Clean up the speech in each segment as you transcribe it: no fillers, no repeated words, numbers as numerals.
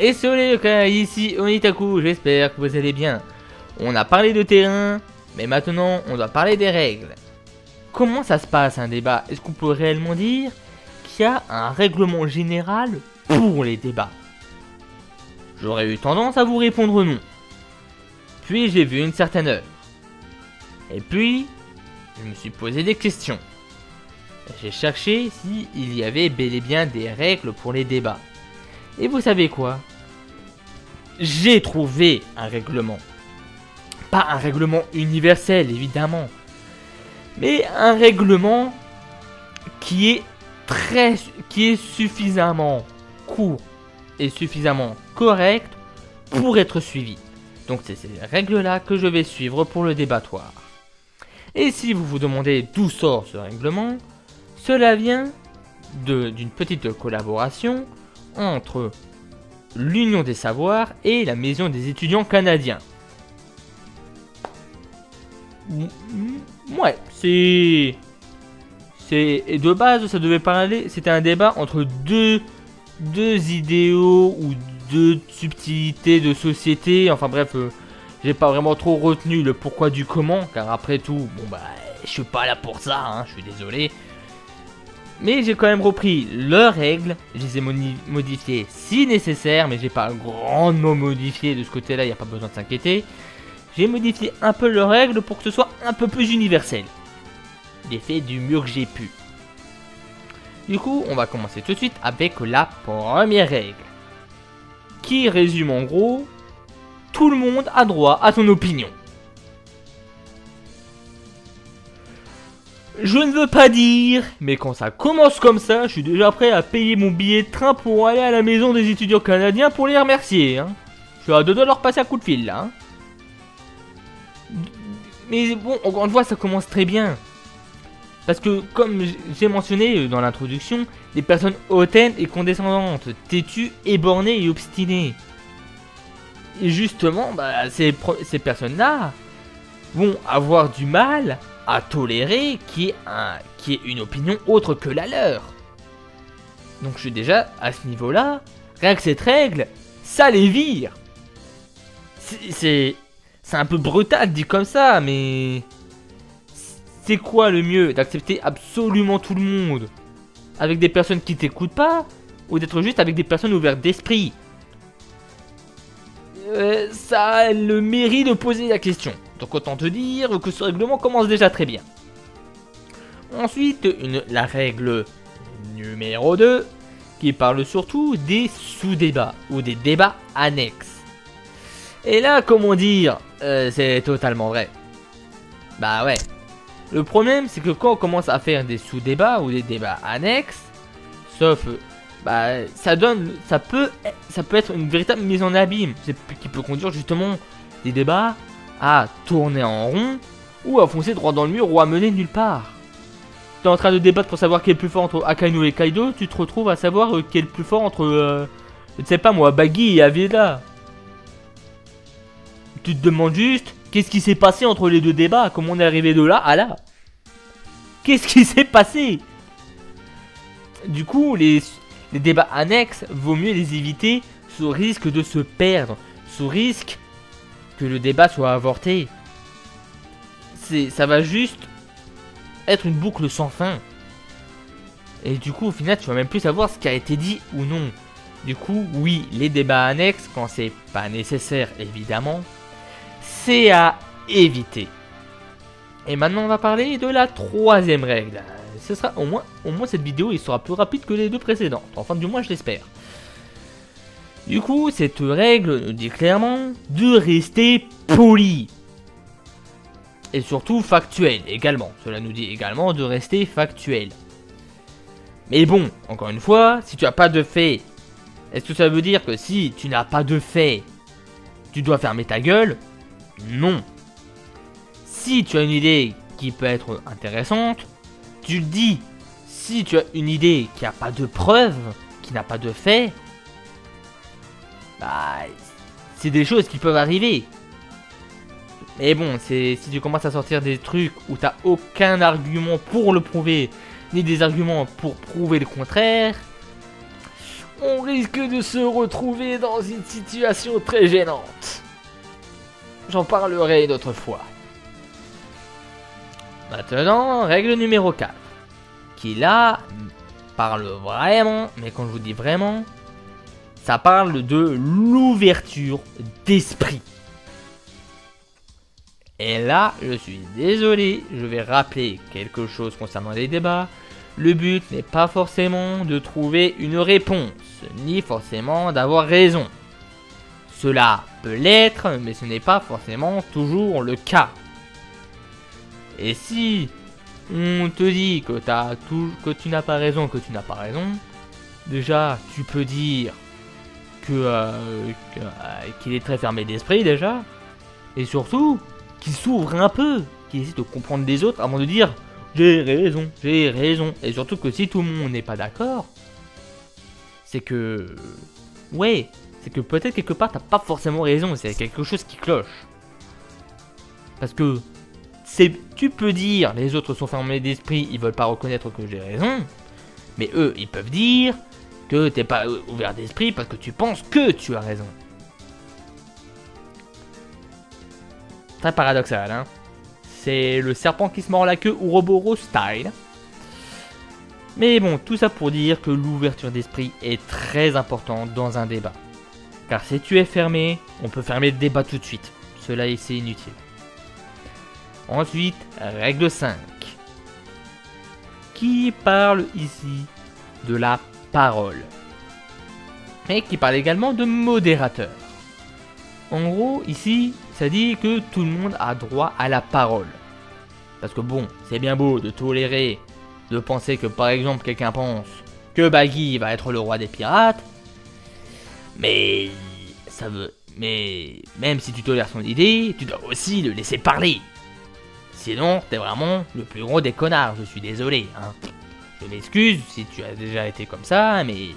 Et sur les cas, ici Onitaku, j'espère que vous allez bien. On a parlé de terrain, mais maintenant on doit parler des règles. Comment ça se passe un débat? Est-ce qu'on peut réellement dire qu'il y a un règlement général pour les débats? J'aurais eu tendance à vous répondre non. Puis j'ai vu une certaine œuvre. Et puis, je me suis posé des questions. J'ai cherché s'il y avait bel et bien des règles pour les débats. Et vous savez quoi? J'ai trouvé un règlement. Pas un règlement universel, évidemment. Mais un règlement qui est suffisamment court et suffisamment correct pour être suivi. Donc c'est ces règles-là que je vais suivre pour le débattoir. Et si vous vous demandez d'où sort ce règlement, cela vient d'une petite collaboration entre l'Union des Savoirs et la Maison des étudiants canadiens. Ouais, c'est de base ça devait parler, c'était un débat entre deux idéaux ou deux subtilités de société. Enfin bref, j'ai pas vraiment trop retenu le pourquoi du comment, car après tout, bon bah, je suis pas là pour ça, hein, je suis désolé. Mais j'ai quand même repris leurs règles, je les ai modifiées si nécessaire, mais j'ai pas grandement modifié de ce côté-là, il n'y a pas besoin de s'inquiéter. J'ai modifié un peu leurs règles pour que ce soit un peu plus universel. J'ai fait du mieux que j'ai pu. Du coup, on va commencer tout de suite avec la première règle, qui résume en gros, tout le monde a droit à son opinion. Je ne veux pas dire, mais quand ça commence comme ça, je suis déjà prêt à payer mon billet de train pour aller à la maison des étudiants canadiens pour les remercier. Hein. Je suis à deux doigts de leur passer un coup de fil là. Hein. Mais bon, encore une fois, ça commence très bien. Parce que, comme j'ai mentionné dans l'introduction, les personnes hautaines et condescendantes, têtues et bornées et obstinées. Et justement, bah, ces personnes-là vont avoir du mal à tolérer qu'il y ait une opinion autre que la leur. Donc je suis déjà à ce niveau-là, rien que cette règle, ça les vire. C'est un peu brutal dit comme ça, mais c'est quoi le mieux? D'accepter absolument tout le monde avec des personnes qui t'écoutent pas, ou d'être juste avec des personnes ouvertes d'esprit? Ça a le mérite de poser la question. Donc autant te dire que ce règlement commence déjà très bien. Ensuite, la règle numéro 2, qui parle surtout des sous-débats, ou des débats annexes. Et là, comment dire, c'est totalement vrai. Bah ouais. Le problème, c'est que quand on commence à faire des sous-débats ou des débats annexes, sauf... bah, ça peut être une véritable mise en abîme, qui peut conduire justement des débats à tourner en rond, ou à foncer droit dans le mur, ou à mener nulle part. T'es en train de débattre pour savoir qui est le plus fort entre Akainu et Kaido, tu te retrouves à savoir qui est le plus fort entre, je ne sais pas moi, Buggy et Aveda. Tu te demandes juste, qu'est-ce qui s'est passé entre les deux débats? Comment on est arrivé de là à là? Qu'est-ce qui s'est passé? Du coup, les débats annexes, vaut mieux les éviter sous risque de se perdre, sous risque que le débat soit avorté. Ça va juste être une boucle sans fin. Et du coup, au final, tu vas même plus savoir ce qui a été dit ou non. Du coup, oui, les débats annexes, quand c'est pas nécessaire, évidemment, c'est à éviter. Et maintenant, on va parler de la troisième règle. Ce sera au moins cette vidéo il sera plus rapide que les deux précédentes. Enfin, du moins, je l'espère. Du coup, cette règle nous dit clairement de rester poli. Et surtout factuel également. Cela nous dit également de rester factuel. Mais bon, encore une fois, si tu n'as pas de fait, est-ce que ça veut dire que si tu n'as pas de fait, tu dois fermer ta gueule? Non. Si tu as une idée qui peut être intéressante, tu le dis. Si tu as une idée qui n'a pas de preuves, qui n'a pas de fait, bah, c'est des choses qui peuvent arriver. Mais bon, si tu commences à sortir des trucs où t'as aucun argument pour le prouver, ni des arguments pour prouver le contraire, on risque de se retrouver dans une situation très gênante. J'en parlerai une autre fois. Maintenant, règle numéro 4. Qui là parle vraiment, mais quand je vous dis vraiment, ça parle de l'ouverture d'esprit. Et là, je suis désolé, je vais rappeler quelque chose concernant les débats. Le but n'est pas forcément de trouver une réponse, ni forcément d'avoir raison. Cela peut l'être, mais ce n'est pas forcément toujours le cas. Et si on te dit que tu n'as pas raison, déjà, tu peux dire qu'il est très fermé d'esprit déjà, et surtout qu'il s'ouvre un peu, qu'il essaie de comprendre les autres avant de dire j'ai raison, et surtout que si tout le monde n'est pas d'accord, c'est que peut-être quelque part t'as pas forcément raison, c'est quelque chose qui cloche. Parce que tu peux dire les autres sont fermés d'esprit, ils veulent pas reconnaître que j'ai raison, mais eux ils peuvent dire que t'es pas ouvert d'esprit parce que tu penses que tu as raison. Très paradoxal, hein. C'est le serpent qui se mord la queue ou Ouroboros style. Mais bon, tout ça pour dire que l'ouverture d'esprit est très importante dans un débat. Car si tu es fermé, on peut fermer le débat tout de suite. Cela c'est inutile. Ensuite, règle 5. Qui parle ici de la parole. Et qui parle également de modérateur. En gros, ici, ça dit que tout le monde a droit à la parole. Parce que bon, c'est bien beau de tolérer, de penser que par exemple quelqu'un pense que Baggy va être le roi des pirates, mais même si tu tolères son idée, tu dois aussi le laisser parler. Sinon, t'es vraiment le plus gros des connards, je suis désolé. Hein. Je m'excuse si tu as déjà été comme ça, mais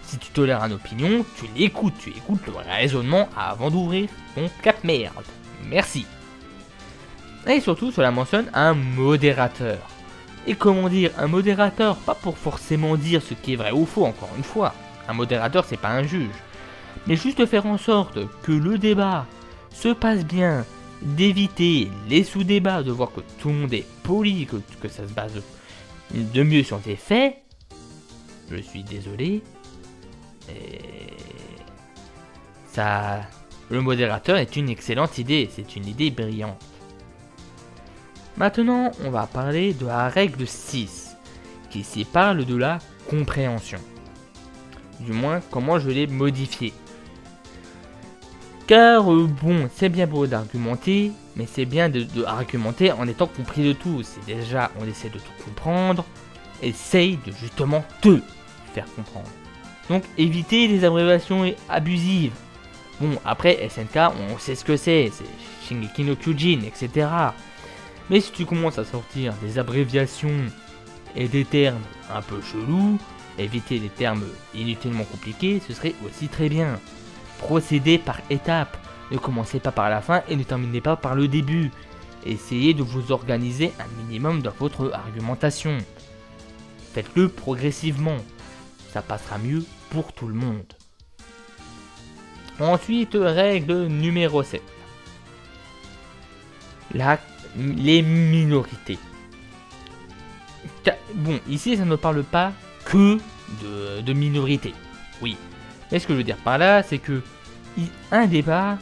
si tu tolères une opinion, tu l'écoutes, tu écoutes le raisonnement avant d'ouvrir ton cap merde. Merci. Et surtout, cela mentionne un modérateur. Et comment dire, un modérateur, pas pour forcément dire ce qui est vrai ou faux, encore une fois. Un modérateur, c'est pas un juge. Mais juste faire en sorte que le débat se passe bien, d'éviter les sous-débats, de voir que tout le monde est poli, que ça se base de mieux sur des faits. Je suis désolé. Le modérateur est une excellente idée, c'est une idée brillante. Maintenant, on va parler de la règle 6, qui ici parle de la compréhension. Du moins, comment je l'ai modifiée. Car bon, c'est bien beau d'argumenter, mais c'est bien de argumenter en étant compris de tout. C'est déjà, on essaie de tout comprendre, essaye de justement te faire comprendre. Donc évitez les abréviations abusives. Bon, après SNK, on sait ce que c'est Shingeki no Kyojin, etc. Mais si tu commences à sortir des abréviations et des termes un peu chelous, éviter les termes inutilement compliqués, ce serait aussi très bien. Procédez par étapes, ne commencez pas par la fin et ne terminez pas par le début. Essayez de vous organiser un minimum dans votre argumentation. Faites-le progressivement, ça passera mieux pour tout le monde. Ensuite, règle numéro 7. Les minorités. Bon, ici ça ne parle pas que de minorités. Oui. Mais ce que je veux dire par là, c'est que un débat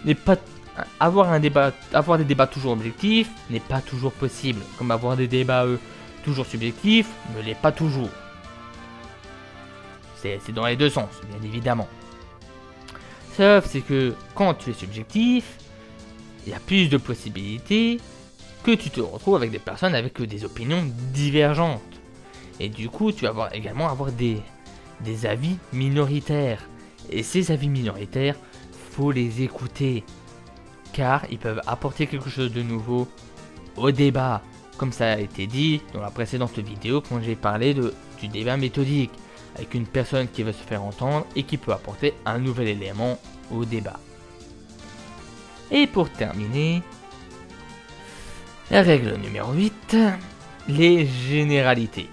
n'est pas... Avoir des débats toujours objectifs n'est pas toujours possible. Comme avoir des débats toujours subjectifs ne l'est pas toujours. C'est dans les deux sens, bien évidemment. Sauf c'est que quand tu es subjectif, il y a plus de possibilités que tu te retrouves avec des personnes avec des opinions divergentes. Et du coup, tu vas également avoir des avis minoritaires. Et ces avis minoritaires, faut les écouter. Car ils peuvent apporter quelque chose de nouveau au débat. Comme ça a été dit dans la précédente vidéo quand j'ai parlé du débat méthodique. Avec une personne qui veut se faire entendre et qui peut apporter un nouvel élément au débat. Et pour terminer, la règle numéro 8, les généralités.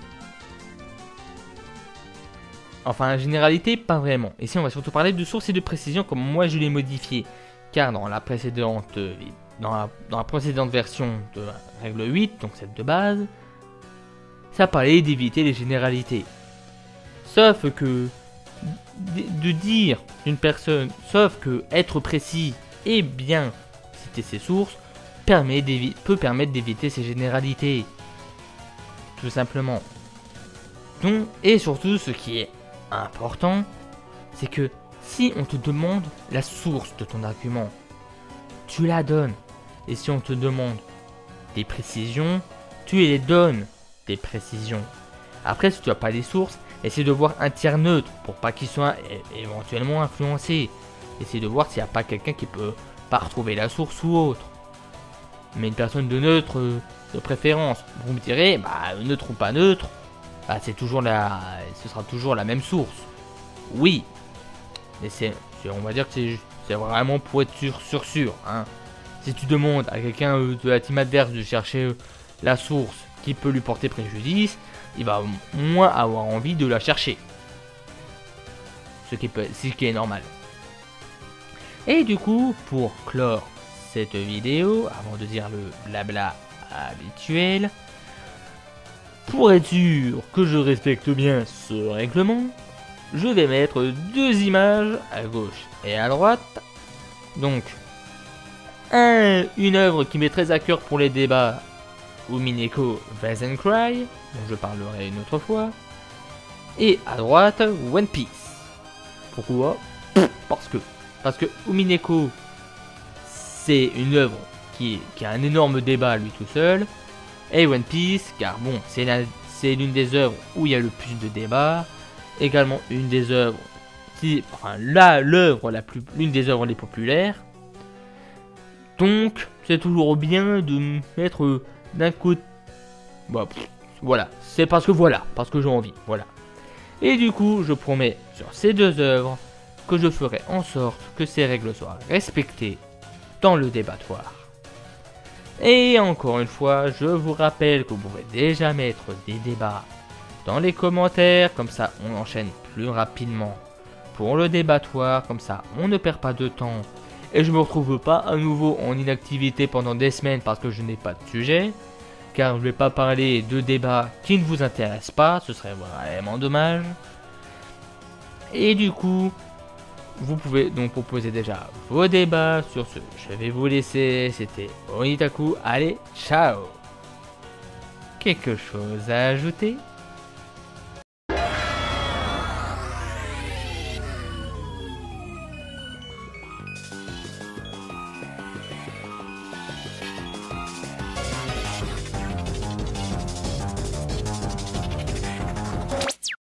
Enfin, généralité, pas vraiment. Ici, on va surtout parler de source et de précision, comme moi je l'ai modifié. Car dans la précédente version de règle 8, donc celle de base, ça parlait d'éviter les généralités. Sauf que de dire d'une personne, sauf que être précis et bien citer ses sources peut permettre d'éviter ces généralités. Tout simplement. Donc, et surtout, ce qui est important, c'est que si on te demande la source de ton argument, tu la donnes. Et si on te demande des précisions, tu les donnes, des précisions. Après, si tu n'as pas les sources, essaie de voir un tiers neutre pour pas qu'il soit éventuellement influencé. Essaie de voir s'il n'y a pas quelqu'un qui peut pas retrouver la source ou autre. Mais une personne de neutre de préférence, vous me direz, bah neutre ou pas neutre, bah, ce sera toujours la même source. Oui, mais on va dire que c'est vraiment pour être sûr. Hein. Si tu demandes à quelqu'un de la team adverse de chercher la source qui peut lui porter préjudice, il va moins avoir envie de la chercher. Ce qui est normal. Et du coup, pour clore cette vidéo, avant de dire le blabla habituel, pour être sûr que je respecte bien ce règlement, je vais mettre 2 images à gauche et à droite. Donc, une œuvre qui m'est très à cœur pour les débats, Umineko Cry, dont je parlerai une autre fois. Et à droite, One Piece. Pourquoi? Parce que Umineko, c'est une œuvre qui a un énorme débat lui tout seul. Et One Piece, car bon, c'est l'une des œuvres où il y a le plus de débats. Également une des œuvres, l'une des œuvres les populaires. Donc, c'est toujours bien de mettre d'un côté. Bah, voilà, c'est parce que j'ai envie, voilà. Et du coup, je promets sur ces 2 œuvres que je ferai en sorte que ces règles soient respectées dans le débattoir. Et encore une fois, je vous rappelle que vous pouvez déjà mettre des débats dans les commentaires, comme ça on enchaîne plus rapidement pour le débattoir, comme ça on ne perd pas de temps et je me retrouve pas à nouveau en inactivité pendant des semaines parce que je n'ai pas de sujet, car je vais pas parler de débats qui ne vous intéressent pas, ce serait vraiment dommage. Et du coup, vous pouvez donc proposer déjà vos débats. Sur ce, je vais vous laisser, c'était Onitaku, allez, ciao. Quelque chose à ajouter ?